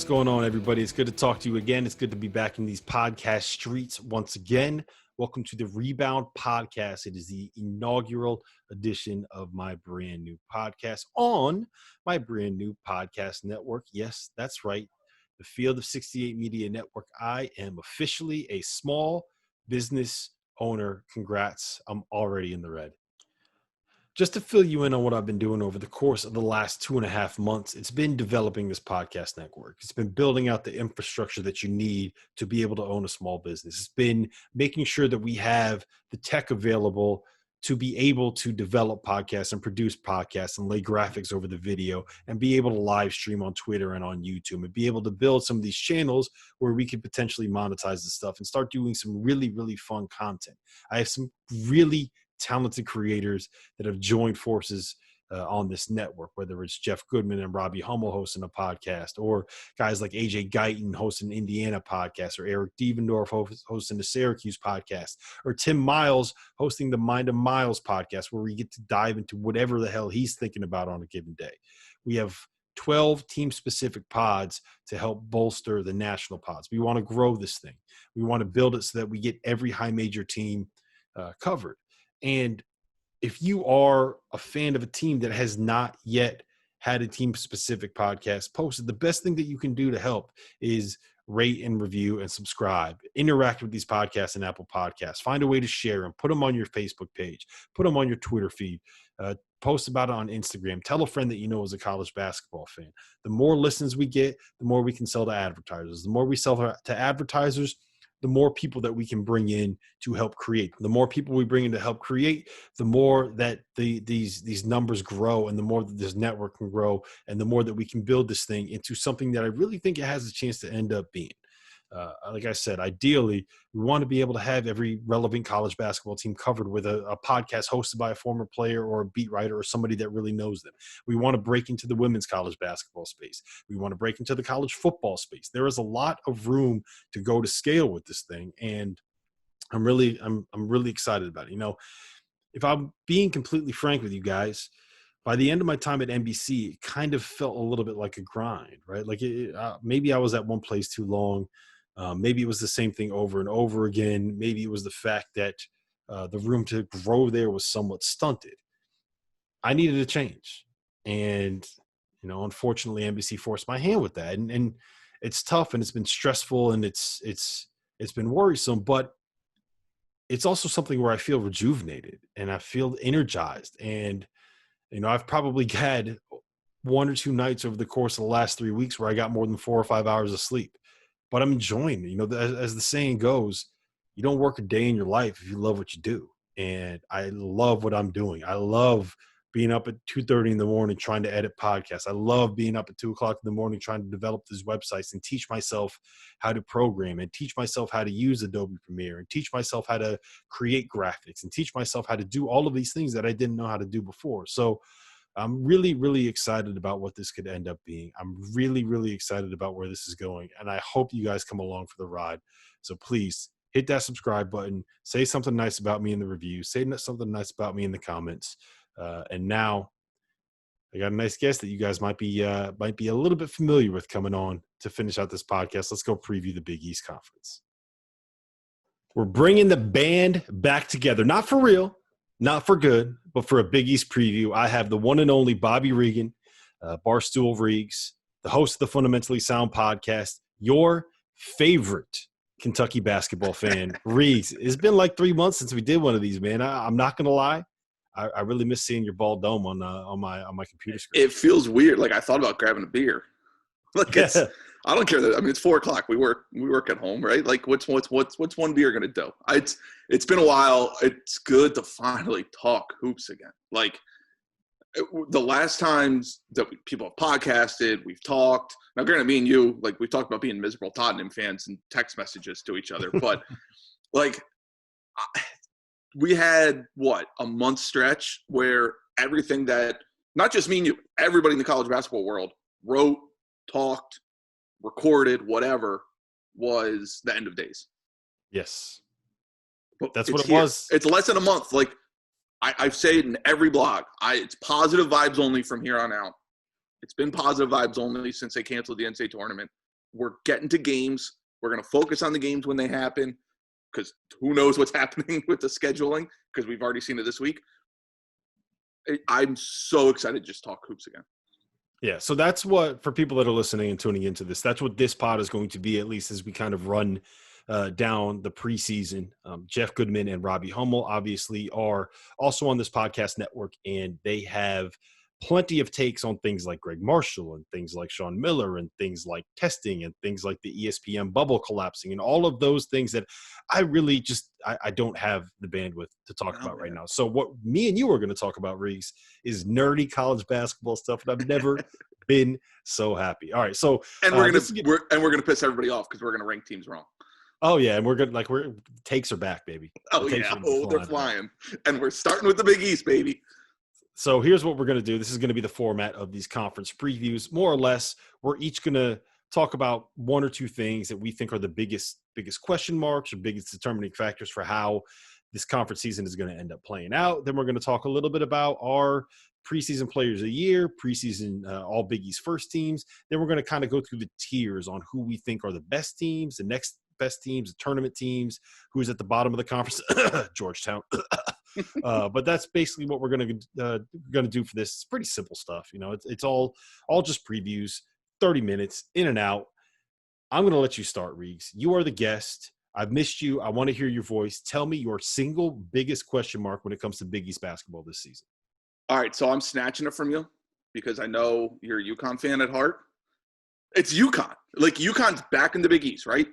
going on, everybody? It's good to talk to you again. It's good to be back in these podcast streets once again. Welcome to the Rebound podcast. It is the inaugural edition of my brand new podcast on my brand new podcast network. Yes, that's right. The Field of 68 Media Network. I am officially a small business owner. Congrats. I'm already in the red. Just to fill you in on what I've been doing over the course of the last 2.5 months, it's been developing this podcast network. It's been building out the infrastructure that you need to be able to own a small business. It's been making sure that we have the tech available to be able to develop podcasts and produce podcasts and lay graphics over the video and be able to live stream on Twitter and on YouTube and be able to build some of these channels where we could potentially monetize this stuff and start doing some really, really fun content. I have some really talented creators that have joined forces on this network, whether it's Jeff Goodman and Robbie Hummel hosting a podcast, or guys like AJ Guyton hosting an Indiana podcast, or Eric Devendorf hosting the Syracuse podcast, or Tim Miles hosting the Mind of Miles podcast, where we get to dive into whatever the hell he's thinking about on a given day. We have 12 team-specific pods to help bolster the national pods. We want to grow this thing. We want to build it so that we get every high major team covered. And if you are a fan of a team that has not yet had a team-specific podcast posted, the best thing that you can do to help is rate and review and subscribe. Interact with these podcasts and Apple Podcasts. Find a way to share them. Put them on your Facebook page. Put them on your Twitter feed. Post about it on Instagram. Tell a friend that you know is a college basketball fan. The more listens we get, the more we can sell to advertisers. The more we sell to advertisers, the more people that we can bring in to help create. The more people we bring in to help create, the more that these numbers grow, and the more that this network can grow, and the more that we can build this thing into something that I really think it has a chance to end up being. Like I said, ideally, we want to be able to have every relevant college basketball team covered with a podcast hosted by a former player or a beat writer or somebody that really knows them. We want to break into the women's college basketball space. We want to break into the college football space. There is a lot of room to go to scale with this thing, and I'm really excited about it. You know, if I'm being completely frank with you guys, by the end of my time at NBC, it kind of felt a little bit like a grind, right? Like maybe I was at one place too long. Maybe it was the same thing over and over again. Maybe it was the fact that the room to grow there was somewhat stunted. I needed a change. And, you know, unfortunately, NBC forced my hand with that. And it's tough, and it's been stressful, and it's been worrisome, but it's also something where I feel rejuvenated and I feel energized. And, you know, I've probably had 1 or 2 nights over the course of the last 3 weeks where I got more than 4 or 5 hours of sleep. But I'm enjoying it. You know, as the saying goes, you don't work a day in your life if you love what you do. And I love what I'm doing. I love being up at 2:30 in the morning trying to edit podcasts. I love being up at 2 o'clock in the morning trying to develop these websites and teach myself how to program and teach myself how to use Adobe Premiere and teach myself how to create graphics and teach myself how to do all of these things that I didn't know how to do before. So I'm really, really excited about what this could end up being. I'm really, really excited about where this is going. And I hope you guys come along for the ride. So please hit that subscribe button. Say something nice about me in the review. Say something nice about me in the comments. And now I got a nice guest that you guys might be a little bit familiar with coming on to finish out this podcast. Let's go preview the Big East Conference. We're bringing the band back together. Not for real. Not for good, but for a Big East preview. I have the one and only Bobby Reagan, Barstool Reags, the host of the Fundamentally Sound podcast, your favorite Kentucky basketball fan. Reags, it's been like 3 months since we did one of these, man. I'm not going to lie. I really miss seeing your bald dome on my computer screen. It feels weird. Like I thought about grabbing a beer. Like I don't care that. I mean, it's 4:00. We work at home, right? Like what's one beer gonna do? It's been a while. It's good to finally talk hoops again. Like the last times that people have podcasted, we've talked. Now, granted, me and you, like we talked about being miserable Tottenham fans and text messages to each other, but like we had a month stretch where everything that not just me and you, everybody in the college basketball world wrote, talked, recorded, whatever, was the end of days. Yes. But that's what it was. It's less than a month. Like I say it in every blog. It's positive vibes only from here on out. It's been positive vibes only since they canceled the NCAA tournament. We're getting to games. We're going to focus on the games when they happen because who knows what's happening with the scheduling because we've already seen it this week. I'm so excited to just talk hoops again. Yeah, so that's what, for people that are listening and tuning into this, that's what this pod is going to be, at least as we kind of run down the preseason. Jeff Goodman and Robbie Hummel obviously are also on this podcast network, and they have plenty of takes on things like Greg Marshall and things like Sean Miller and things like testing and things like the ESPN bubble collapsing and all of those things that I really just I don't have the bandwidth to talk about right now. So what me and you are going to talk about, Reese, is nerdy college basketball stuff, and I've never been so happy. All right, so and we're gonna piss everybody off because we're gonna rank teams wrong. Oh yeah, and we're takes are back, baby. Oh yeah, they're flying, and we're starting with the Big East, baby. So here's what we're going to do. This is going to be the format of these conference previews. More or less, we're each going to talk about one or two things that we think are the biggest question marks or biggest determining factors for how this conference season is going to end up playing out. Then we're going to talk a little bit about our preseason players of the year, preseason all Big East first teams. Then we're going to kind of go through the tiers on who we think are the best teams, the next best teams, the tournament temes, who's at the bottom of the conference, Georgetown. But that's basically what we're going to do for this. It's pretty simple stuff. You know, it's all just previews, 30 minutes in and out. I'm going to let you start, Reeves. You are the guest. I've missed you. I want to hear your voice. Tell me your single biggest question mark when it comes to Big East basketball this season. All right, so I'm snatching it from you because I know you're a UConn fan at heart. It's UConn. Like, UConn's back in the Big East, right?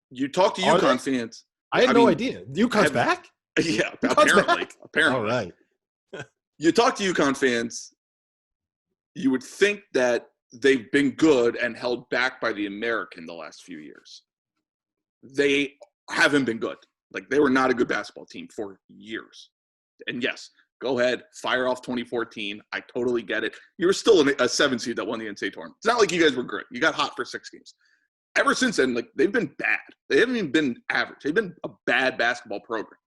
You talk to UConn fans. I had no idea. UConn's back? Yeah, apparently. All right. You talk to UConn fans, you would think that they've been good and held back by the American the last few years. They haven't been good. Like, they were not a good basketball team for years. And yes, go ahead, fire off 2014. I totally get it. You were still a 7 seed that won the NCAA tournament. It's not like you guys were great. You got hot for 6 games. Ever since then, like, they've been bad. They haven't even been average. They've been a bad basketball program.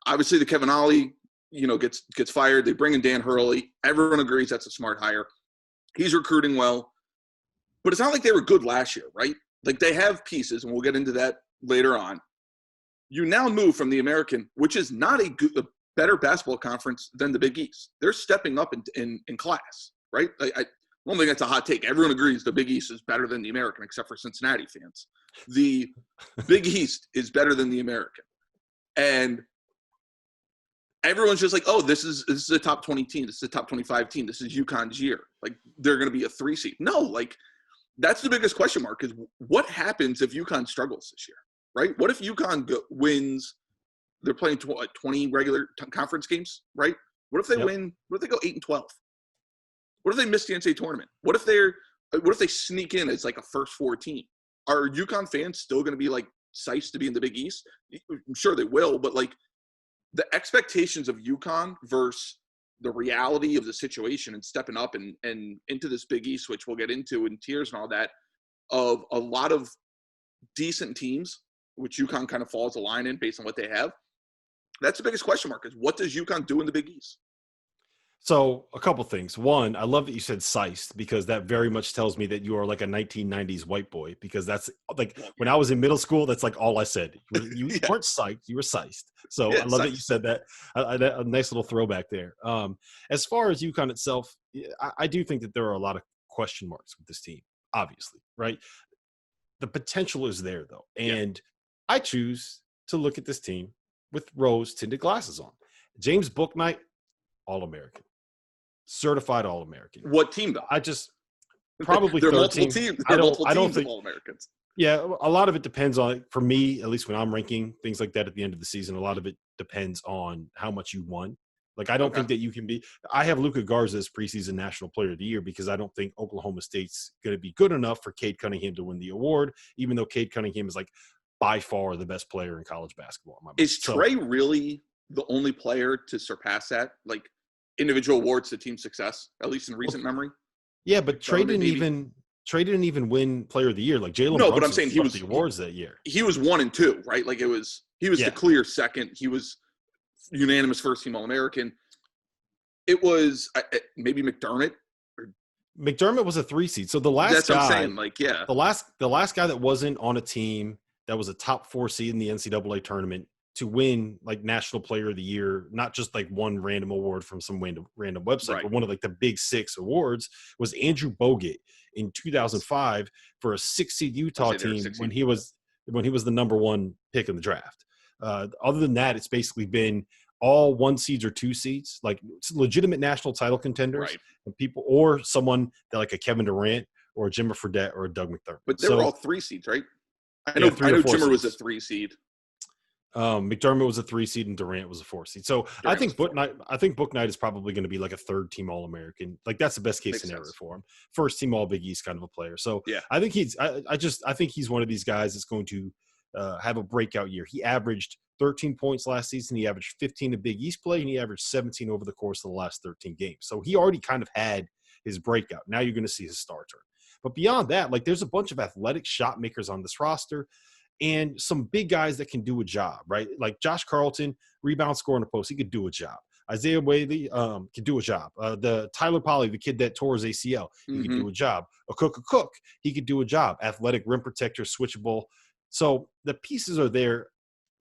Obviously, the Kevin Ollie, gets fired. They bring in Dan Hurley. Everyone agrees that's a smart hire. He's recruiting well. But it's not like they were good last year, right? Like, they have pieces, and we'll get into that later on. You now move from the American, which is not a better basketball conference than the Big East. They're stepping up in class, right? I don't think that's a hot take. Everyone agrees the Big East is better than the American, except for Cincinnati fans. The Big East is better than the American. And everyone's just like, oh, this is a top 20 team. This is a top 25 team. This is UConn's year. Like, they're going to be a 3 seed. No, like, that's the biggest question mark is what happens if UConn struggles this year, right? What if UConn wins – they're playing 20 regular conference games, right? What if they win – what if they go 8-12? What if they miss the NCAA tournament? What if they sneak in as like a first 4 team? Are UConn fans still going to be like psyched to be in the Big East? I'm sure they will, but like the expectations of UConn versus the reality of the situation and stepping up and into this Big East, which we'll get into in tiers and all that, of a lot of decent teams, which UConn kind of falls a line in based on what they have. That's the biggest question mark is what does UConn do in the Big East? So a couple things. One, I love that you said Seist because that very much tells me that you are like a 1990s white boy because that's like when I was in middle school, that's like all I said. You weren't psyched, you were Seist. So I love that you said that. A nice little throwback there. As far as UConn itself, I do think that there are a lot of question marks with this team, obviously, right? The potential is there though. And I choose to look at this team with rose-tinted glasses on. James Bouknight, All-American. Certified All-American. What team, though? I just probably there are third multiple team. teams. I don't think All-Americans. Yeah, a lot of it depends on, for me, at least when I'm ranking things like that at the end of the season, a lot of it depends on how much you won. Like, I don't think that you can be – I have Luka Garza as preseason National Player of the Year because I don't think Oklahoma State's going to be good enough for Cade Cunningham to win the award, even though Cade Cunningham is, like, by far the best player in college basketball. Is Trey really the only player to surpass that? Like, individual awards to team success, at least in recent memory? Yeah, but Trey didn't even win Player of the Year. Like, Jalen Brunson, but I'm saying he was the awards that year. He was 1 and 2, right? Like, he was the clear second. He was unanimous first team All-American. It was maybe McDermott or McDermott was a 3 seed. So the last That's what I'm guy, saying. Like, yeah. the last guy that wasn't on a team that was a top 4 seed in the NCAA tournament to win like National Player of the Year, not just like one random award from some random website, Right. but one of like the big 6 awards, was Andrew Bogut in 2005 for a 6 seed Utah team when he was the number 1 pick in the draft. Other than that, it's basically been all 1 seeds or 2 seeds, like legitimate national title contenders, Right. and people, or someone that like a Kevin Durant or a Jimmer Fredette or a Doug McDermott. But they were all 3 seeds, right? I know 3 or 4 Jimmer seeds. was a 3 seed. McDermott was a 3 seed and Durant was a 4 seed. So I think Bouknight is probably going to be like a 3rd team All-American. Like that's the best case scenario for him. 1st team All Big East kind of a player. So yeah, I think I think he's one of these guys that's going to have a breakout year. He averaged 13 points last season. He averaged 15 in Big East play, and he averaged 17 over the course of the last 13 games. So he already kind of had his breakout. Now you're going to see his star turn. But beyond that, like there's a bunch of athletic shot makers on this roster and some big guys that can do a job, right? Like Josh Carlton, rebound, score in the post, he could do a job. Isaiah Whaley could do a job. The Tyler Polley, the kid that tore his ACL, he could do a job. A Cook, he could do a job. Athletic rim protector, switchable. So the pieces are there.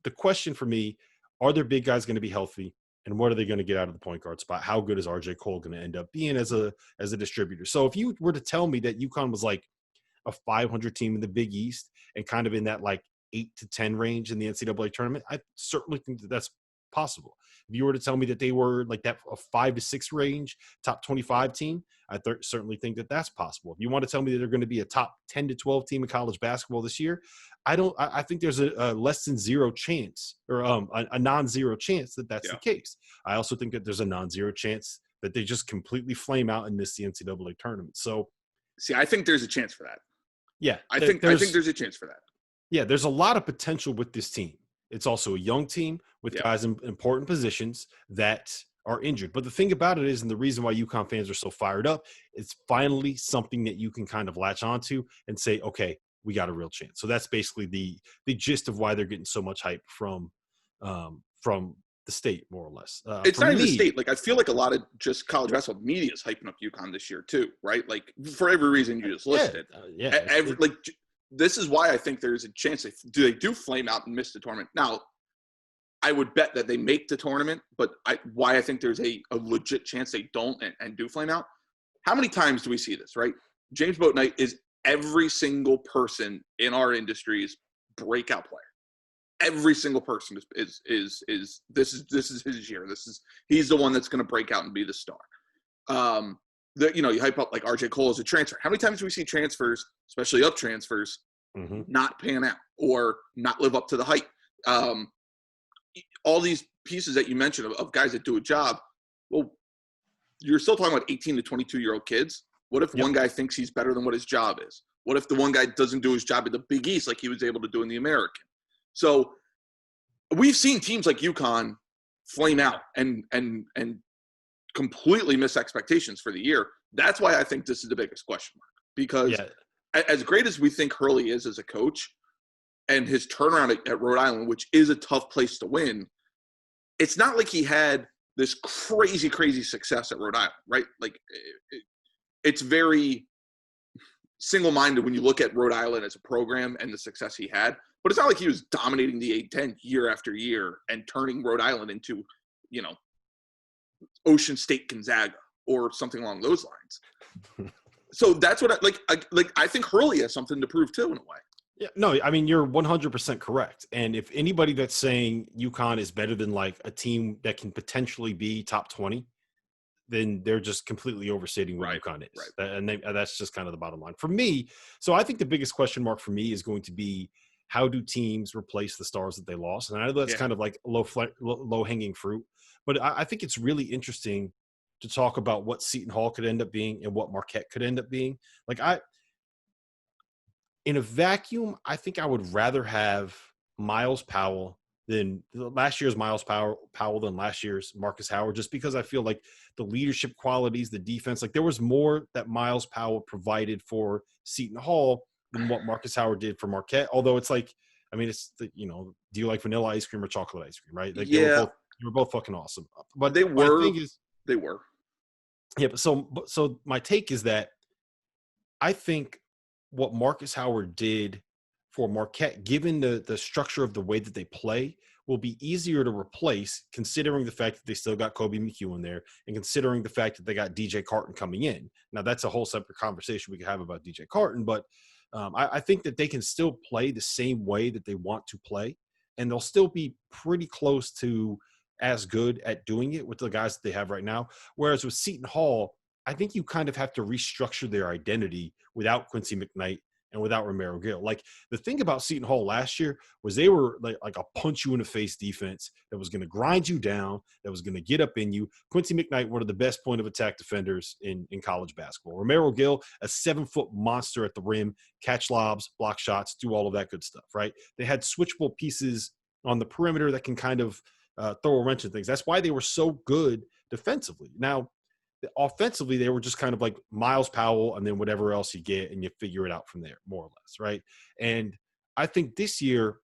The question for me, are their big guys going to be healthy? And what are they going to get out of the point guard spot? How good is RJ Cole going to end up being as a distributor? So if you were to tell me that UConn was like a 500 team in the Big East and kind of in that like 8 to 10 range in the NCAA tournament, I certainly think that that's possible. If you were to tell me that they were like that a 5 to 6 range top 25 team, I certainly think that that's possible. If you want to tell me that they're going to be a top 10 to 12 team in college basketball this year, I think there's a less than 0 chance or a non-zero chance that that's the case. I also think that there's a non-zero chance that they just completely flame out and miss the NCAA tournament. So, see, I think there's a chance for that. Yeah, I think there's a chance for that. Yeah, there's a lot of potential with this team. It's also a young team with guys in important positions that are injured. But the thing about it is, and the reason why UConn fans are so fired up, it's finally something that you can kind of latch onto and say, okay, we got a real chance. So that's basically the gist of why they're getting so much hype from the state, more or less. It's not even the state. Like, I feel like a lot of just college basketball media is hyping up UConn this year too, right? Like, for every reason you just listed. This is why I think there's a chance they do flame out and miss the tournament. Now, I would bet that they make the tournament, but why I think there's a legit chance they don't and do flame out. How many times do we see this, right? James Bouknight is every single person in our industry's breakout player. Every single person is this is his year. He's the one that's going to break out and be the star. You hype up like RJ Cole as a transfer. How many times do we see transfers, especially up transfers, not pan out or not live up to the hype? All these pieces that you mentioned of guys that do a job. Well, you're still talking about 18 to 22-year-old kids. What if one guy thinks he's better than what his job is? What if the one guy doesn't do his job at the Big East like he was able to do in the American? So we've seen teams like UConn flame out and completely miss expectations for the year. That's why I think this is the biggest question mark. Because as great as we think Hurley is as a coach and his turnaround at Rhode Island, which is a tough place to win, it's not like he had this crazy, crazy success at Rhode Island, right? Like, it's very single-minded when you look at Rhode Island as a program and the success he had. But it's not like he was dominating the A-10 year after year and turning Rhode Island into, Ocean State Gonzaga or something along those lines. So that's what I think Hurley has something to prove too in a way. Yeah, no, I mean, you're 100% correct. And if anybody that's saying UConn is better than like a team that can potentially be top 20, then they're just completely overstating what UConn is. Right. And that's just kind of the bottom line. For me, so I think the biggest question mark for me is going to be, how do teams replace the stars that they lost? And I know that's kind of like low-hanging fruit, but I think it's really interesting to talk about what Seton Hall could end up being and what Marquette could end up being. Like, in a vacuum, I think I would rather have Miles Powell than last year's Miles Powell than last year's Marcus Howard, just because I feel like the leadership qualities, the defense, like there was more that Miles Powell provided for Seton Hall than what Marcus Howard did for Marquette. Although it's like, I mean, it's do you like vanilla ice cream or chocolate ice cream, right? Like they were both fucking awesome. But they were. Yeah, but so my take is that I think what Marcus Howard did for Marquette, given the structure of the way that they play, will be easier to replace, considering the fact that they still got Kobe McEwen there, and considering the fact that they got DJ Carton coming in. Now, that's a whole separate conversation we could have about DJ Carton, but I think that they can still play the same way that they want to play, and they'll still be pretty close to as good at doing it with the guys that they have right now. Whereas with Seton Hall, I think you kind of have to restructure their identity without Quincy McKnight and without Romero Gill. Like, the thing about Seton Hall last year was they were like a punch you in the face defense that was going to grind you down, that was going to get up in you. Quincy McKnight, one of the best point of attack defenders in college basketball. Romero Gill, a 7-foot monster at the rim, catch lobs, block shots, do all of that good stuff, right? They had switchable pieces on the perimeter that can kind of throw a wrench in things. That's why they were so good defensively. Now, offensively, they were just kind of like Miles Powell and then whatever else you get, and you figure it out from there, more or less, right? And I think this year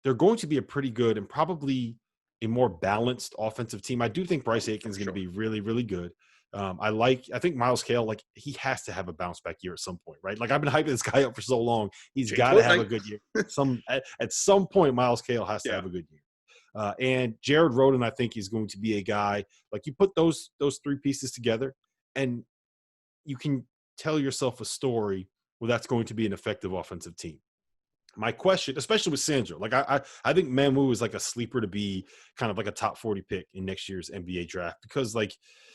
they're going to be a pretty good and probably a more balanced offensive team. I do think Bryce Aiken's going to be really, really good. I think Miles Cale, like, he has to have a bounce back year at some point, right? Like, I've been hyping this guy up for so long. He's got to have a good year. At some point, Miles Cale has to have a good year. And Jared Rhoden, I think, is going to be a guy, like, you put those three pieces together and you can tell yourself a story where that's going to be an effective offensive team. My question, especially with Sandro, like, I think Mamu is like a sleeper to be kind of like a top 40 pick in next year's NBA draft, because, like,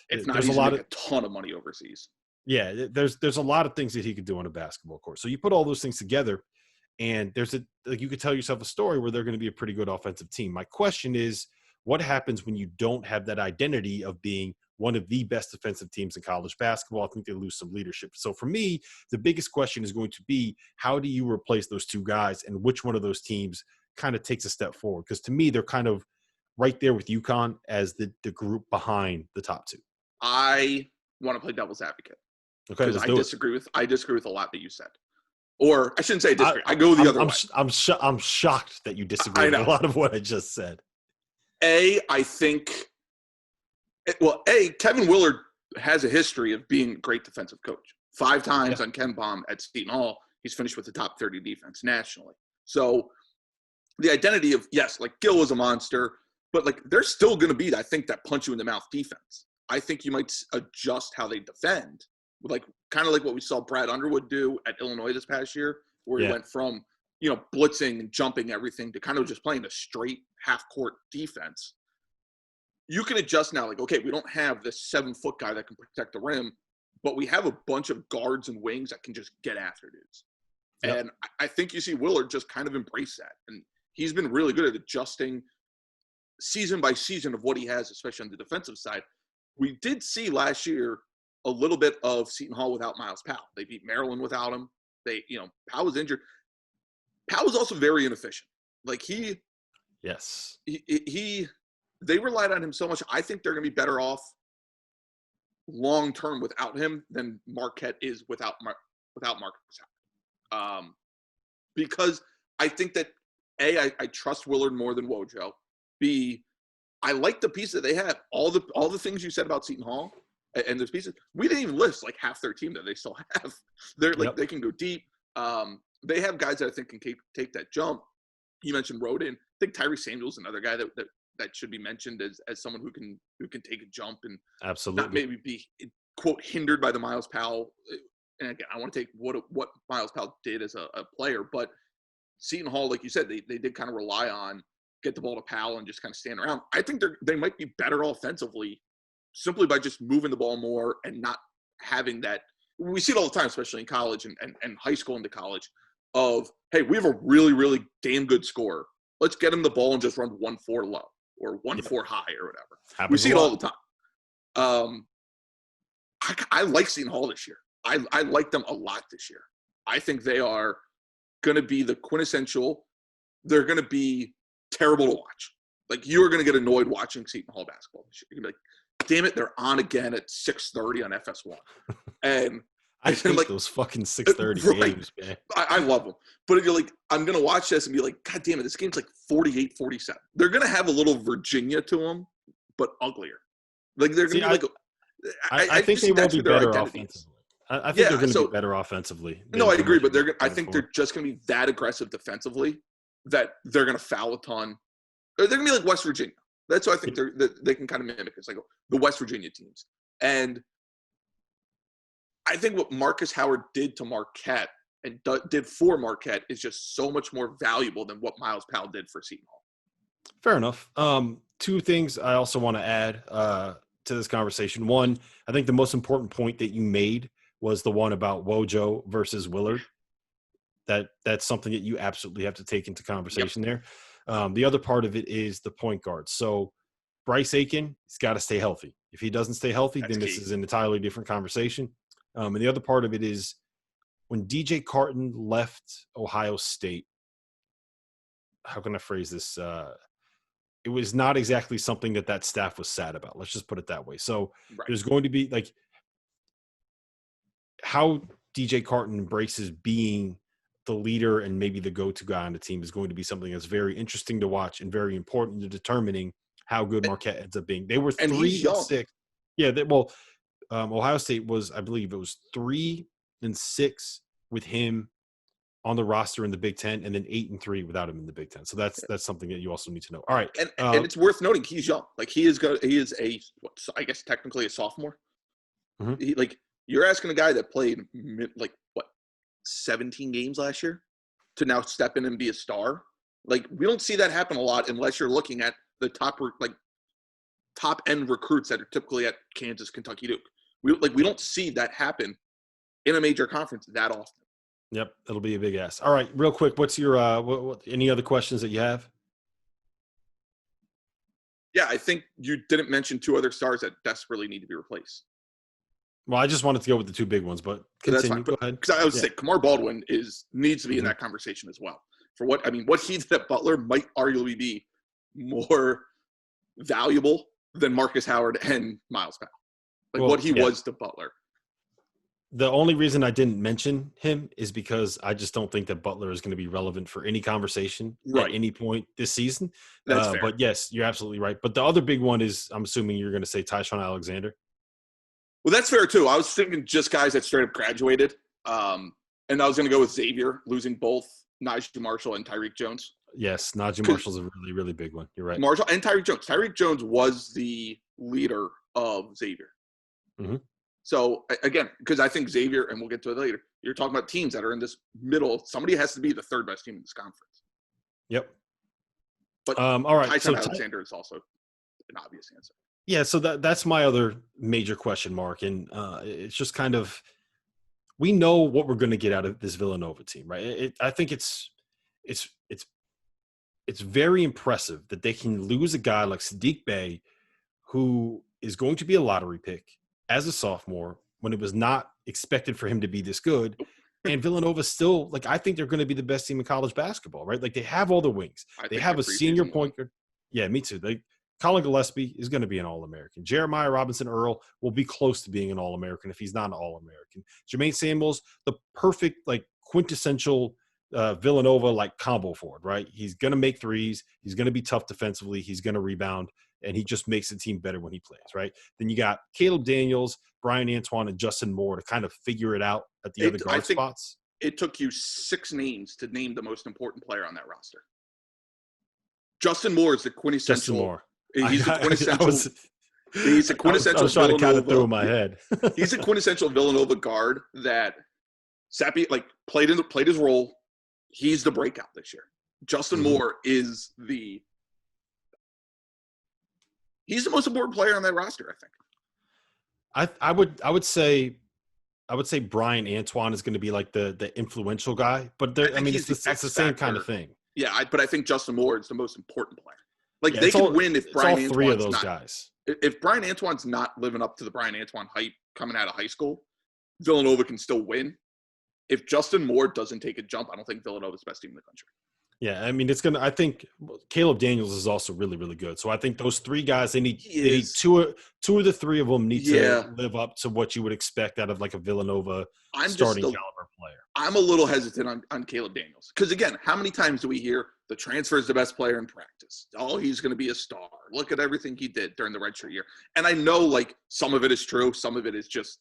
if not, there's a lot of a ton of money overseas. Yeah, there's a lot of things that he could do on a basketball court. So you put all those things together, and you could tell yourself a story where they're going to be a pretty good offensive team. My question is, what happens when you don't have that identity of being one of the best defensive teams in college basketball? I think they lose some leadership. So for me, the biggest question is going to be, how do you replace those two guys, and which one of those teams kind of takes a step forward? Because to me, they're kind of right there with UConn as the group behind the top two. I want to play devil's advocate. Okay, because I disagree with a lot that you said. Or I shouldn't say disagree. I go the other way. I'm shocked that you disagree with a lot of what I just said. I think Kevin Willard has a history of being a great defensive coach. 5 times on Ken Baum at Seton Hall, he's finished with the top 30 defense nationally. So the identity of, yes, like, Gill was a monster, but, like, there's still going to be, I think, that punch you in the mouth defense. I think you might adjust how they defend, like, kind of like what we saw Brad Underwood do at Illinois this past year, where he went from, blitzing and jumping everything to kind of just playing a straight half-court defense. You can adjust now, like, okay, we don't have this 7-foot guy that can protect the rim, but we have a bunch of guards and wings that can just get after dudes. Yep. And I think you see Willard just kind of embrace that. And he's been really good at adjusting season by season of what he has, especially on the defensive side. We did see last year a little bit of Seton Hall without Miles Powell. They beat Maryland without him. Powell was injured. Powell was also very inefficient. Like, they relied on him so much. I think they're going to be better off long term without him than Marquette is without Marcus Howard. Because I think that I trust Willard more than Wojo. B, I like the piece that they have. All the things you said about Seton Hall and those pieces, we didn't even list like half their team that they still have. They're like, they can go deep. They have guys that I think can take that jump. You mentioned Rhoden. I think Tyree Samuel's another guy that should be mentioned as someone who can take a jump and absolutely not maybe be, quote, hindered by the Miles Powell. And again, I want to take what Miles Powell did as a player, but Seton Hall, like you said, they did kind of rely on get the ball to Powell and just kind of stand around. I think they might be better offensively simply by just moving the ball more and not having that. We see it all the time, especially in college and high school into college, of, hey, we have a really, really damn good scorer. Let's get him the ball and just run 1-4 low or 1-4 high or whatever. We see it all the time. I like Seton Hall this year. I like them a lot this year. I think they are going to be the quintessential. They're going to be terrible to watch. Like, you are going to get annoyed watching Seton Hall basketball this year. You're going to be like, damn it, they're on again at 6:30 on FS1. And I hate like those fucking 6:30 games, man. I love them. But you're like, I'm going to watch this and be like, God damn it, this game's like 48-47. They're going to have a little Virginia to them, but uglier. Like, they're going to be like – I think they will be better offensively. I think they're going to so be better offensively. no, I agree, what but you're I going think for. they're just going to be that aggressive defensively that they're going to foul a ton. They're going to be like West Virginia. That's what I think they can kind of mimic. It's like the West Virginia teams. And I think what Marcus Howard did to Marquette and did for Marquette is just so much more valuable than what Miles Powell did for Seton Hall. Fair enough. Two things I also want to add to this conversation. One, I think the most important point that you made was the one about Wojo versus Willard. That's something that you absolutely have to take into conversation there. The other part of it is the point guard. So Bryce Aiken, he's got to stay healthy. If he doesn't stay healthy, then this is an entirely different conversation. And the other part of it is when DJ Carton left Ohio State, how can I phrase this? It was not exactly something that staff was sad about. Let's just put it that way. So there's going to be like how DJ Carton embraces being the leader and maybe the go-to guy on the team is going to be something that's very interesting to watch and very important to determining how good Marquette ends up being. They were 3-6. Yeah. Ohio State was, I believe it was 3-6 with him on the roster in the Big Ten, and then 8-3 without him in the Big Ten. So that's something that you also need to know. All right, and it's worth noting he's young. Like he is I guess technically a sophomore. Mm-hmm. You're asking a guy that played 17 games last year to now step in and be a star. Like we don't see that happen a lot unless you're looking at the top end recruits that are typically at Kansas, Kentucky, Duke. We don't see that happen in a major conference that often. Yep, it'll be a big ass. All right, real quick, what's your any other questions that you have? Yeah, I think you didn't mention two other stars that desperately need to be replaced. Well, I just wanted to go with the two big ones, but continue. Go ahead. Because I would say Kamar Baldwin needs to be in that conversation as well. For what he did at Butler might arguably be more valuable than Marcus Howard and Miles Powell. What he was to Butler. The only reason I didn't mention him is because I just don't think that Butler is going to be relevant for any conversation at any point this season. That's fair. But yes, you're absolutely right. But the other big one is, I'm assuming you're going to say Tyshawn Alexander. Well, that's fair too. I was thinking just guys that straight up graduated. And I was going to go with Xavier, losing both Najee Marshall and Tyreek Jones. Yes, Najee Marshall's a really, really big one. You're right. Marshall and Tyreek Jones. Tyreek Jones was the leader of Xavier. Mm-hmm. So, again, because I think Xavier, and we'll get to it later, you're talking about teams that are in this middle. Somebody has to be the third best team in this conference. Yep. But all right. Tyshawn Alexander is also an obvious answer. Yeah, so that's my other major question mark. And it's just kind of – we know what we're going to get out of this Villanova team, right? I think it's very impressive that they can lose a guy like Sadiq Bey, who is going to be a lottery pick as a sophomore when it was not expected for him to be this good. And Villanova still, I think they're going to be the best team in college basketball, right? They have all the wings. They have a senior point guard. Yeah, me too. Colin Gillespie is going to be an All-American. Jeremiah Robinson-Earl will be close to being an All-American if he's not an All-American. Jermaine Samuels, the perfect, quintessential Villanova, combo forward, right? He's going to make threes. He's going to be tough defensively. He's going to rebound. And he just makes the team better when he plays, right? Then you got Caleb Daniels, Brian Antoine, and Justin Moore to kind of figure it out at the other guard spots. It took you 6 names to name the most important player on that roster. Justin Moore is the quintessential. Justin Moore. He's the quintessential. He's a quintessential. I was trying to count it through in my head. He's a quintessential Villanova guard that Sappy played his role. He's the breakout this year. Justin Moore is he's the most important player on that roster, I think. I would say Brian Antoine is going to be the influential guy, but it's the same kind of thing. Yeah, but I think Justin Moore is the most important player. They can win if Brian Antoine's three of those guys. If Brian Antoine's not living up to the Brian Antoine hype coming out of high school, Villanova can still win. If Justin Moore doesn't take a jump, I don't think Villanova's the best team in the country. Yeah, I think Caleb Daniels is also really, really good. So I think those 3 guys, they need two of the 3 of them need to live up to what you would expect out of a Villanova starting caliber player. I'm a little hesitant on Caleb Daniels because, again, how many times do we hear the transfer is the best player in practice? Oh, he's going to be a star. Look at everything he did during the redshirt year. And I know, some of it is true. Some of it is just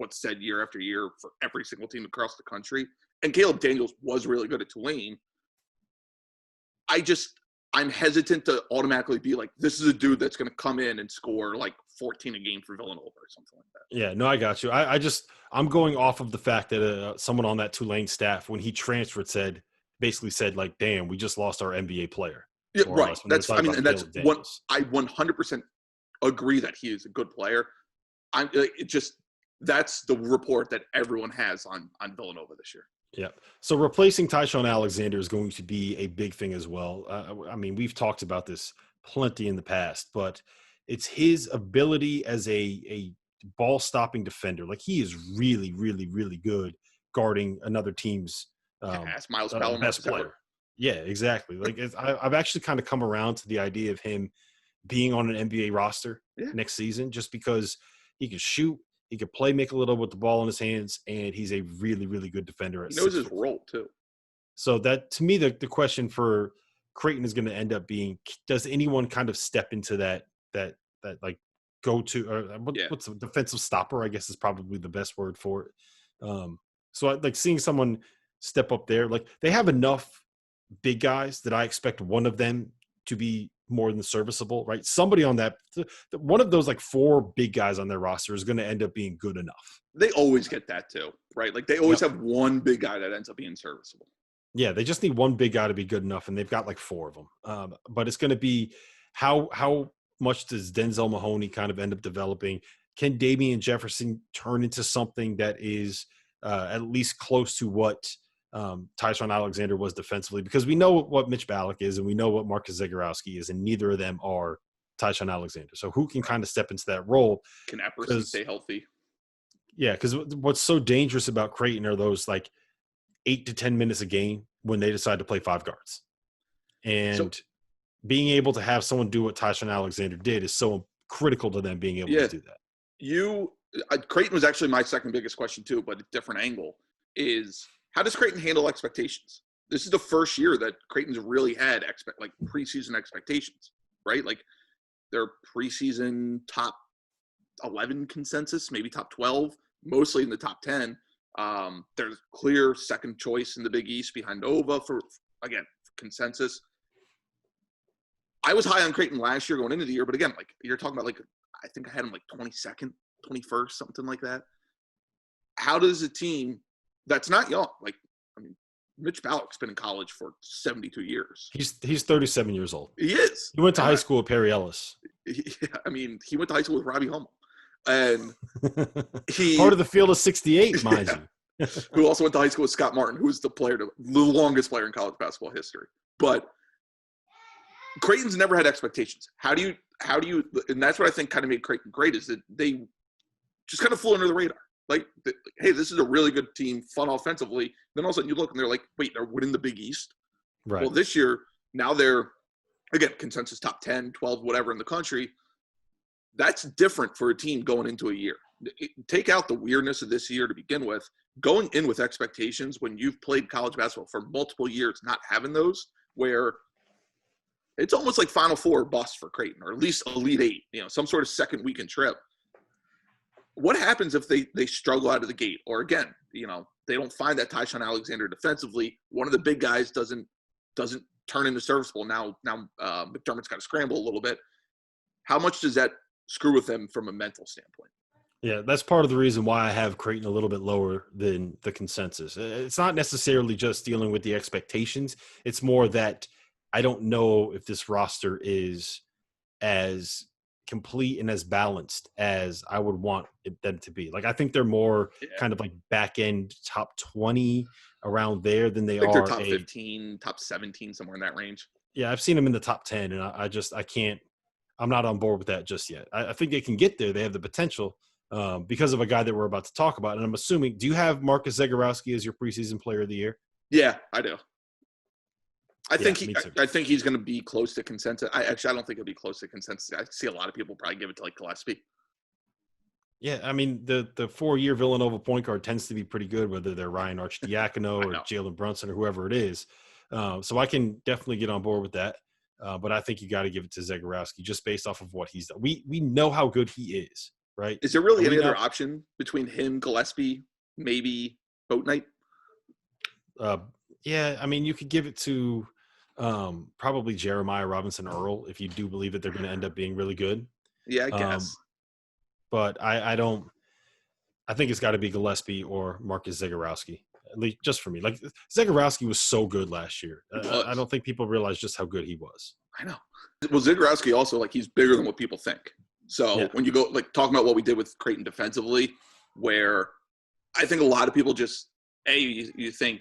what's said year after year for every single team across the country. And Caleb Daniels was really good at Tulane. I'm hesitant to automatically be like, this is a dude that's going to come in and score like 14 a game for Villanova or something like that. Yeah, no, I got you. I'm going off of the fact that someone on that Tulane staff, when he transferred, basically said like, damn, we just lost our NBA player. Yeah, right. That's 100% agree that he is a good player. That's the report that everyone has on Villanova this year. Yeah. So replacing Tyshawn Alexander is going to be a big thing as well. I mean, we've talked about this plenty in the past, but it's his ability as a ball stopping defender. Like, he is really, really, really good guarding another team's Miles Powell best player. Yeah, exactly. Like, I've actually kind of come around to the idea of him being on an NBA roster next season, just because he can shoot. He can make a little with the ball in his hands, and he's a really, really good defender. He knows his role too. So that, to me, the question for Creighton is going to end up being: does anyone kind of step into that like go to? What's a defensive stopper? I guess is probably the best word for it. So I like seeing someone step up there. Like, they have enough big guys that I expect one of them to be more than serviceable, right? Somebody on that, one of those like 4 big guys on their roster is going to end up being good enough. They always get that too, right? Like, they always have one big guy that ends up being serviceable. Yeah, they just need one big guy to be good enough, and they've got like 4 of them. But it's going to be how much does Denzel Mahoney kind of end up developing? Can Damian Jefferson turn into something that is at least close to what Tyshawn Alexander was defensively? Because we know what Mitch Ballack is, and we know what Marcus Zagorowski is, and neither of them are Tyshawn Alexander. So who can kind of step into that role? Can Epperson stay healthy? Yeah, because what's so dangerous about Creighton are those like 8 to 10 minutes a game when they decide to play 5 guards. And being able to have someone do what Tyshawn Alexander did is so critical to them being able to do that. Creighton was actually my second biggest question too, but a different angle is, how does Creighton handle expectations? This is the first year that Creighton's really had preseason expectations, right? Like, their preseason top 11 consensus, maybe top 12, mostly in the top 10. There's clear second choice in the Big East behind Nova for consensus. I was high on Creighton last year going into the year, but again, like, you're talking about, like, I think I had him like 22nd, 21st, something like that. How does a team that's not young, like, I mean, Mitch Ballack's been in college for 72 years. He's 37 years old. He is. He went to high school with Perry Ellis. I mean, he went to high school with Robbie Hummel. And part of the field of 68, mind you. Who also went to high school with Scott Martin, who's the longest player in college basketball history. But Creighton's never had expectations. How do you, and that's what I think kind of made Creighton great, is that they just kind of flew under the radar. Like, hey, this is a really good team, fun offensively. Then all of a sudden you look and they're like, wait, they're winning the Big East? Right. Well, this year, now they're, again, consensus top 10, 12, whatever in the country. That's different for a team going into a year. Take out the weirdness of this year to begin with. Going in with expectations when you've played college basketball for multiple years, not having those, where it's almost like Final Four bust for Creighton, or at least Elite Eight, some sort of second weekend trip. What happens if they struggle out of the gate? Or again, they don't find that Tyshawn Alexander defensively. One of the big guys doesn't turn into serviceable. Now McDermott's got to scramble a little bit. How much does that screw with them from a mental standpoint? Yeah, that's part of the reason why I have Creighton a little bit lower than the consensus. It's not necessarily just dealing with the expectations. It's more that I don't know if this roster is as complete and as balanced as I would want them to be. Like, I think they're more kind of like back end top 20 around there than they are. They're top 15, top 17, somewhere in that range. Yeah, I've seen them in the top 10, and I can't. I'm not on board with that just yet. I think they can get there. They have the potential because of a guy that we're about to talk about. And I'm assuming, do you have Marcus Zagorowski as your preseason player of the year? Yeah, I do. I think he's going to be close to consensus. I don't think he'll be close to consensus. I see a lot of people probably give it to like Gillespie. Yeah, I mean, the 4-year Villanova point guard tends to be pretty good, whether they're Ryan Arcidiacono or Jalen Brunson or whoever it is. So I can definitely get on board with that. But I think you got to give it to Zagorowski just based off of what he's done. We know how good he is. right? Is there really Are any we other not? option between him, Gillespie, maybe Boat Knight? Uh, yeah, I mean, you could give it to probably Jeremiah Robinson Earl if you do believe that they're going to end up being really good. Yeah, I Um, guess. but I don't. I think it's got to be Gillespie or Marcus Zagorowski, at least just for me. Like Zagorowski was so good last year. He I was. don't think people realize just how good he was. I know. Well, Zagorowski also, like, he's bigger than what people think. So Yeah, when you go, like, talking about what we did with Creighton defensively, where I think a lot of people just, you think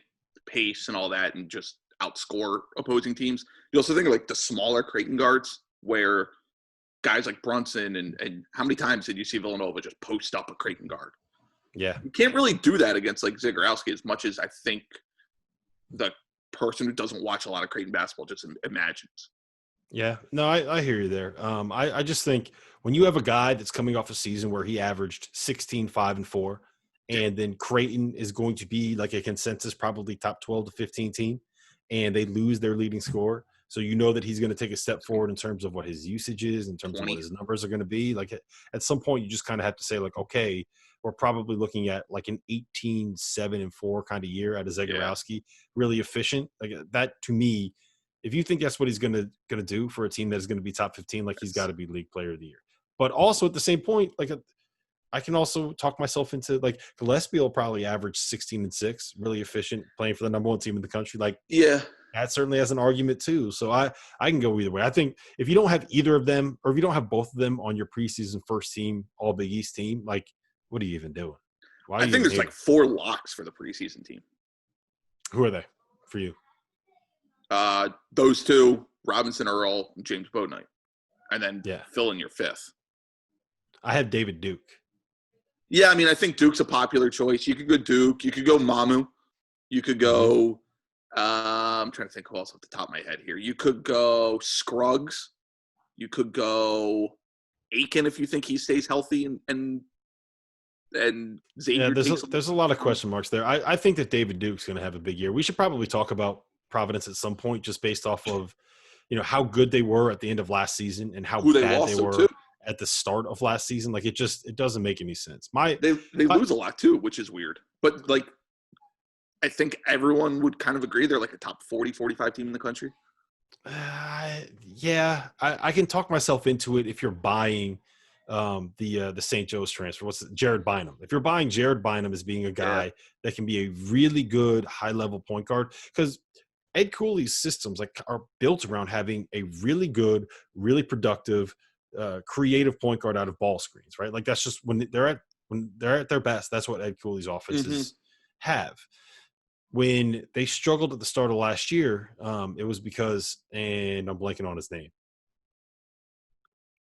pace and all that and just outscore opposing teams. You also think of, like, the smaller Creighton guards where guys like Brunson and how many times did you see Villanova just post up a Creighton guard? yeah. You can't really do that against, like, Zagorowski as much as I think the person who doesn't watch a lot of Creighton basketball just imagines. Yeah, no, I hear you there. I just think when you have a guy that's coming off a season where he averaged 16, 5, and 4, Yeah. and then Creighton is going to be like a consensus, probably top 12 to 15 team, and they lose their leading scorer. So you know that he's going to take a step forward in terms of what his usage is, in terms of what 20. his numbers are going to be. Like at some point, you just kind of have to say, like, okay, we're probably looking at like an 18, 7, and 4 kind of year out of Yeah. Zagorowski, really efficient. Like that to me, if you think that's what he's gonna do for a team that's gonna be top 15, like he's got to be league player of the year. But also at the same point, like I can also talk myself into like Gillespie will probably average 16 and 6, really efficient, playing for the number one team in the country. Like Yeah. that certainly has an argument too. So I can go either way. I think if you don't have either of them, or if you don't have both of them on your preseason first team All Big East team, like what are you even doing? Why are I you think even there's here? like 4 locks for the preseason team. Who are they for you? Those two, Robinson Earl, and James Boatnight. And then Yeah, fill in your fifth. I have David Duke. Yeah, I mean, I think Duke's a popular choice. You could go Duke. You could go Mamu. You could Mm-hmm. go I'm trying to think who else off the top of my head here. You could go Scruggs. You could go Aiken if you think he stays healthy and Yeah, Xavier takes there's a lot of some. question marks there. I think that David Duke's going to have a big year. We should probably talk about Providence at some point, just based off of how good they were at the end of last season and how Who they bad they lost to too. were at the start of last season. Like it doesn't make any sense. My, They my lose a lot too, which is weird. But like I think everyone would kind of agree they're like a top 40, 45 team in the country. yeah, I can talk myself into it if you're buying the St. Joe's transfer. What's it? Jared Bynum? If you're buying Jared Bynum as being a Yeah. guy that can be a really good high level point guard, because Ed Cooley's systems are built around having a really good, really productive, creative point guard out of ball screens, right? Like that's just when they're at their best. That's what Ed Cooley's offenses have. When they struggled at the start of last year, it was because, and I'm blanking on his name,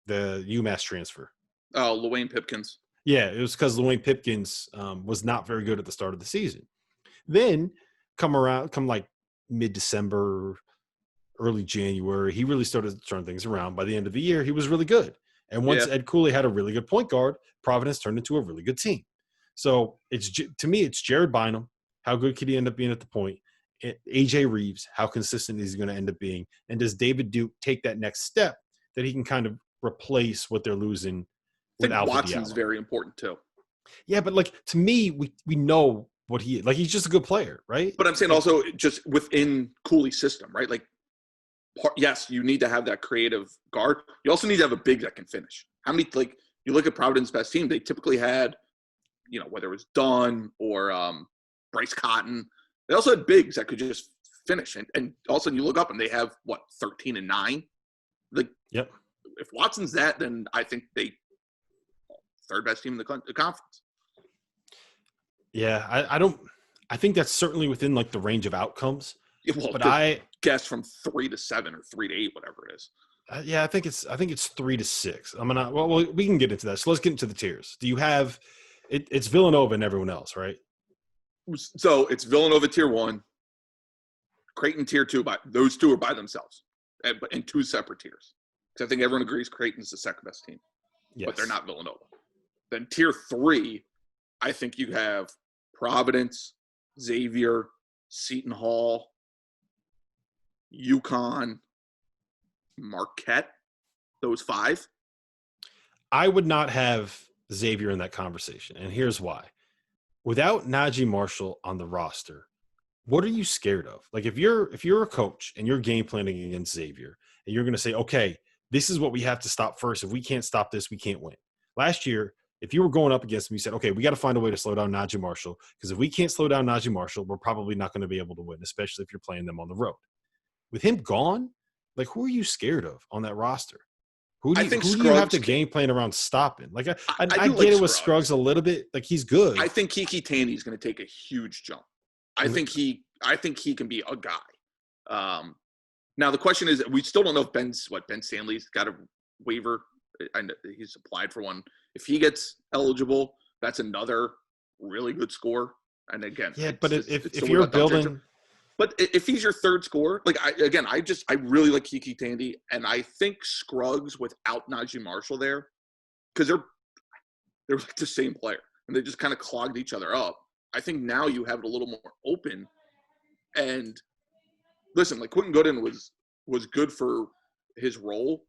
the UMass transfer. Oh, Luane Pipkins. Yeah, it was because Luane Pipkins was not very good at the start of the season. Then come like mid-December, early January, he really started to turn things around. By the end of the year, he was really good. And once Yeah. Ed Cooley had a really good point guard, Providence turned into a really good team. So to me, it's Jared Bynum. How good could he end up being at the point? AJ Reeves, how consistent is he going to end up being? And does David Duke take that next step that he can kind of replace what they're losing I with think Alpha Watson's Diallo? very important too. Yeah, but like to me, we know what he is. Like he's just a good player, right? But I'm saying Like, also just within Cooley's system, right? Like, yes, you need to have that creative guard. You also need to have a big that can finish. How many, like, you look at Providence's best team, they typically had, whether it was Dunn or Bryce Cotton, they also had bigs that could just finish. And all of a sudden you look up and they have, 13 and 9? Like, yep. if Watson's that, then I think they third best team in the conference. Yeah, I think that's certainly within like the range of outcomes. Yeah, well, But I guess from 3 to 7 or 3 to 8, whatever it is. Yeah, I think it's 3 to 6. Well, we can get into that. So let's get into the tiers. Do you have it's Villanova and everyone else, right? So it's Villanova tier 1, Creighton tier 2. Those two are by themselves, but in 2 separate tiers. Because I think everyone agrees Creighton's the second best team, Yes. but they're not Villanova. Then tier 3, I think you have Providence, Xavier, Seton Hall, UConn, Marquette. Those 5. I would not have Xavier in that conversation, and here's why. Without Najee Marshall on the roster, what are you scared of? Like if you're a coach and you're game planning against Xavier and you're going to say, okay, this is what we have to stop first. If we can't stop this, we can't win. Last year, if you were going up against him, you said, okay, we got to find a way to slow down Najee Marshall, because if we can't slow down Najee Marshall, we're probably not going to be able to win, especially if you're playing them on the road. With him gone, like who are you scared of on that roster? Who do you have to game plan around stopping? Like I get it with Scruggs a little bit. Like he's good. I think Kiki Tandy is going to take a huge jump. I think he can be a guy. Now the question is, we still don't know if Ben Stanley's got a waiver. I know he's applied for one. If he gets eligible, that's another really good score. And again, yeah, but if you're building, but if he's your third scorer, like I really like Kiki Tandy, and I think Scruggs without Najee Marshall there, because they're like the same player and they just kind of clogged each other up. I think now you have it a little more open. And listen, like Quentin Gooden was good for his role,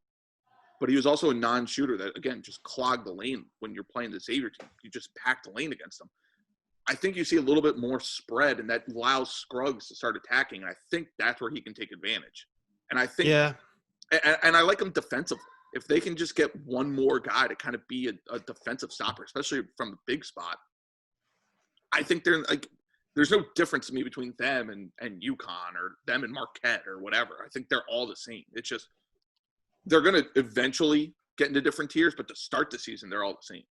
but he was also a non-shooter that, again, just clogged the lane when you're playing the Xavier team. You just pack the lane against them. I think you see a little bit more spread, and that allows Scruggs to start attacking. And I think that's where he can take advantage. And I think, yeah, and I like him defensively. If they can just get one more guy to kind of be a defensive stopper, especially from the big spot, I think there's no difference to me between them and UConn or them and Marquette or whatever. I think they're all the same. It's just they're going to eventually get into different tiers, but to start the season, they're all the same.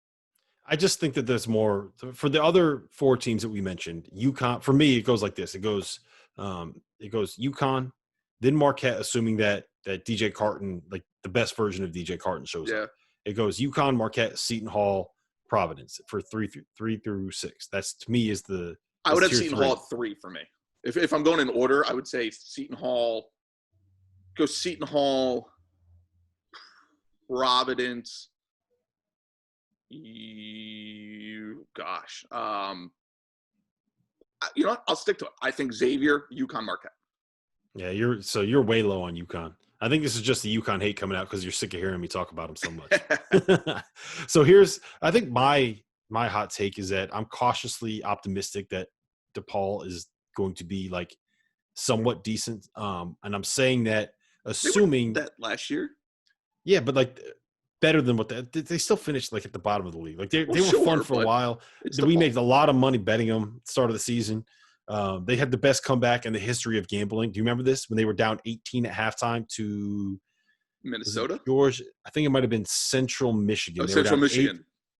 I just think that there's more for the other four teams that we mentioned. UConn, for me, it goes like this. It goes UConn, then Marquette, assuming that DJ Carton, like the best version of DJ Carton, shows up. It goes UConn, Marquette, Seton Hall, Providence for 3 through 6. That's, to me, is the. I would have Seton Hall at 3 for me. If I'm going in order, I would say Seton Hall. Go Seton Hall, Providence. Gosh. You know what? I'll stick to it. I think Xavier, UConn, Marquette. Yeah, you're way low on UConn. I think this is just the UConn hate coming out because you're sick of hearing me talk about them so much. So I think my hot take is that I'm cautiously optimistic that DePaul is going to be like somewhat decent. And I'm saying that assuming that last year. Yeah, but like better than what they still finished like at the bottom of the league. Like they were fun for a while. We made a lot of money betting them at the start of the season. They had the best comeback in the history of gambling. Do you remember this when they were down 18 at halftime to Minnesota? George, I think it might have been Central Michigan.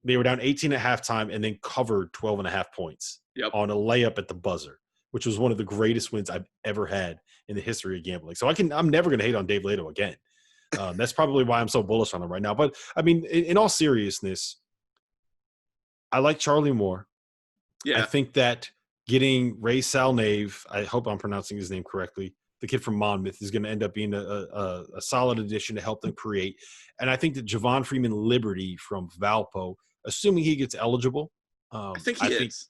They were down 18 at halftime and then covered 12.5 points on a layup at the buzzer, which was one of the greatest wins I've ever had in the history of gambling. So I'm never going to hate on Dave Lato again. That's probably why I'm so bullish on him right now. But I mean, in all seriousness, I like Charlie Moore. Yeah. I think that getting Ray Salnave, I hope I'm pronouncing his name correctly, the kid from Monmouth, is going to end up being a solid addition to help them create. And I think that Javon Freeman Liberty from Valpo, assuming he gets eligible. I think he is.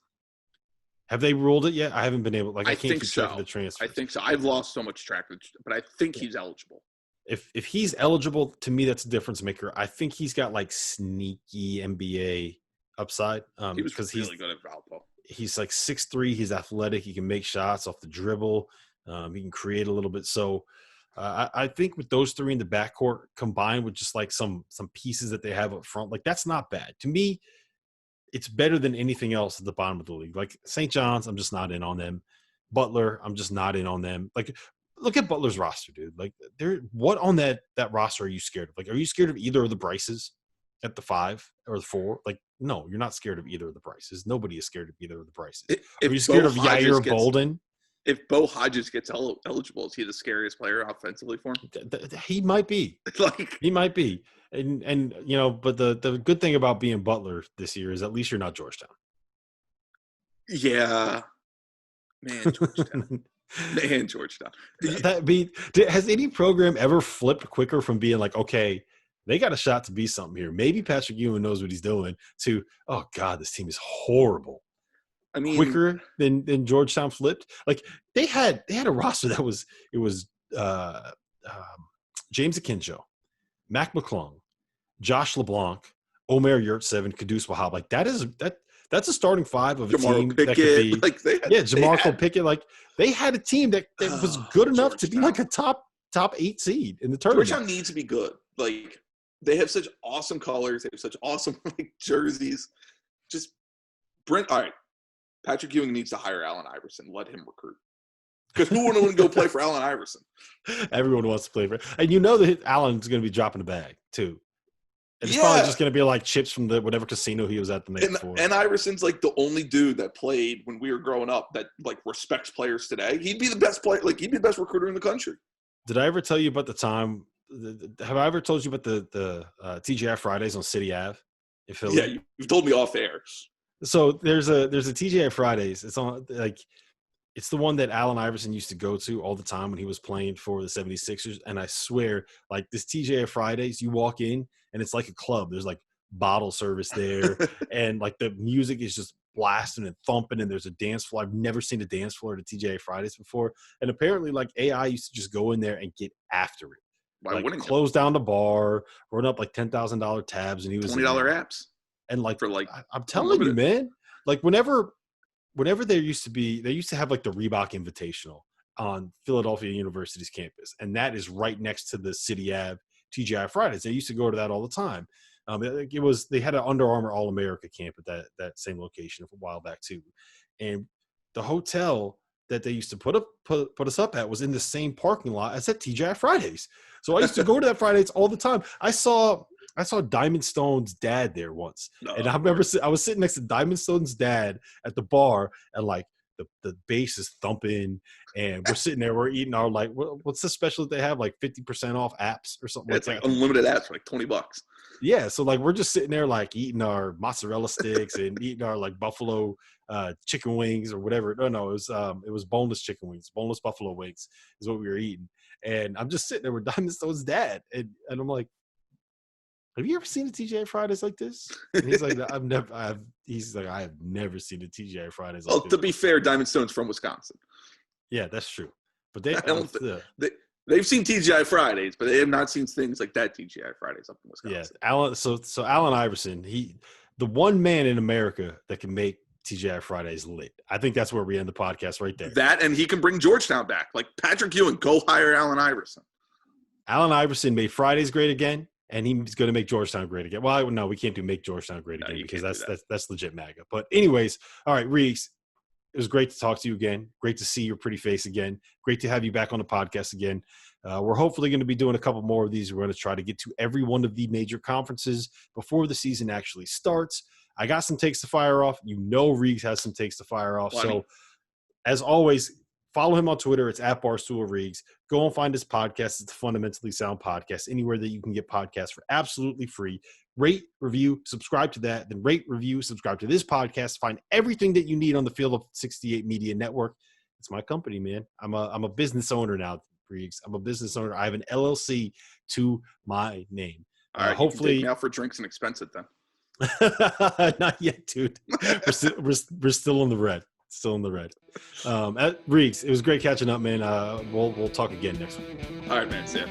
Have they ruled it yet? I haven't been able. I can't keep track of the transfer. I think so. I've lost so much track, but I think he's eligible. If he's eligible, to me, that's a difference maker. I think he's got like sneaky NBA upside. He was really good at Valpo. He's like 6'3". He's athletic. He can make shots off the dribble. He can create a little bit. So I think with those three in the backcourt combined with just like some pieces that they have up front, like that's not bad. To me, it's better than anything else at the bottom of the league. Like St. John's, I'm just not in on them. Butler, I'm just not in on them. Like, look at Butler's roster, dude. Like, what on that roster are you scared of? Like, are you scared of either of the Bryces at the 5 or the 4? Like, no, you're not scared of either of the Bryces. Nobody is scared of either of the Bryces. Are you scared of Yair Bolden? If Bo Hodges gets eligible, is he the scariest player offensively for him? He might be. He might be. And you know, but the good thing about being Butler this year is at least you're not Georgetown. Yeah. Man, Georgetown. Georgetown. Has any program ever flipped quicker from being like, okay, they got a shot to be something here, maybe Patrick Ewing knows what he's doing, to, oh God, this team is horrible. I mean, quicker than Georgetown flipped. Like they had a roster that was James Akinjo, Mac McClung, Josh LeBlanc, Omer Yurtsev and Kudus Wahab. Like that's a starting five of a Jamar team Pickett, that could be. like Jamarco Pickett. Like they had a team that was good enough to be like a top 8 seed in the tournament. Georgetown needs to be good. Like they have such awesome colors. They have such awesome like jerseys. Just all right. Patrick Ewing needs to hire Allen Iverson. Let him recruit. Because who wouldn't go play for Allen Iverson? Everyone wants to play for, and that Allen's going to be dropping the bag too. And it's probably just going to be like chips from the whatever casino he was at the night before. And Iverson's like the only dude that played when we were growing up that like respects players today. He'd be the best player. Like he'd be the best recruiter in the country. Did I ever tell you about the time? Have I ever told you about the TGI Fridays on City Ave in Philly? Yeah, you've told me off air. So there's a TGI Fridays. It's on like it's the one that Allen Iverson used to go to all the time when he was playing for the 76ers. And I swear, like this TGI Fridays, you walk in and it's like a club. There's like bottle service there, and like the music is just blasting and thumping, and there's a dance floor. I've never seen a dance floor at a TGI Fridays before. And apparently, like AI used to just go in there and get after it. Like close down the bar, run up like $10,000 tabs, and he was $20 apps. And like, for like, I'm telling you, man, like whenever they used to have like the Reebok Invitational on Philadelphia University's campus, and that is right next to the City Ave TGI Fridays. They used to go to that all the time. They had an Under Armour All America camp at that same location a while back too, and the hotel that they used to put us up at was in the same parking lot as at TGI Fridays. So I used to go to that Fridays all the time. I saw Diamond Stone's dad there once. And I remember I was sitting next to Diamond Stone's dad at the bar, and like the bass is thumping, and we're sitting there, we're eating our like, what's the special that they have? Like 50% off apps or something like that. It's like unlimited apps for like $20. Yeah. So like, we're just sitting there like eating our mozzarella sticks and eating our like buffalo chicken wings or whatever. No, it was boneless chicken wings, boneless buffalo wings is what we were eating. And I'm just sitting there with Diamond Stone's dad. And I'm like, have you ever seen a TGI Fridays like this? And he's like, I have never seen a TGI Fridays like this. To be fair, Diamond Stone's from Wisconsin. Yeah, that's true. But they've seen TGI Fridays, but they have not seen things like that TGI Fridays up in Wisconsin. Yeah, Allen. So Allen Iverson, the one man in America that can make TGI Fridays lit. I think that's where we end the podcast right there. That, and he can bring Georgetown back. Like Patrick Ewing, go hire Allen Iverson. Allen Iverson made Fridays great again, and he's going to make Georgetown great again. Well, no, we can't do make Georgetown great again because that's legit MAGA. But anyways, all right, Reeks, it was great to talk to you again. Great to see your pretty face again. Great to have you back on the podcast again. We're hopefully going to be doing a couple more of these. We're going to try to get to every one of the major conferences before the season actually starts. I got some takes to fire off. Reeks has some takes to fire off. Plenty. So, as always, follow him on Twitter. It's at @BarstoolReeks. Go and find his podcast. It's a Fundamentally Sound podcast. Anywhere that you can get podcasts for absolutely free. Rate, review, subscribe to that. Then rate, review, subscribe to this podcast. Find everything that you need on the Field of 68 Media Network. It's my company, man. I'm a business owner now, Reeks. I'm a business owner. I have an LLC to my name. All right, hopefully, you can take me out for drinks and expense it then. Not yet, dude. We're still in the red. Still in the red. Reeks, it was great catching up, man. We'll talk again next week. All right, man. See ya.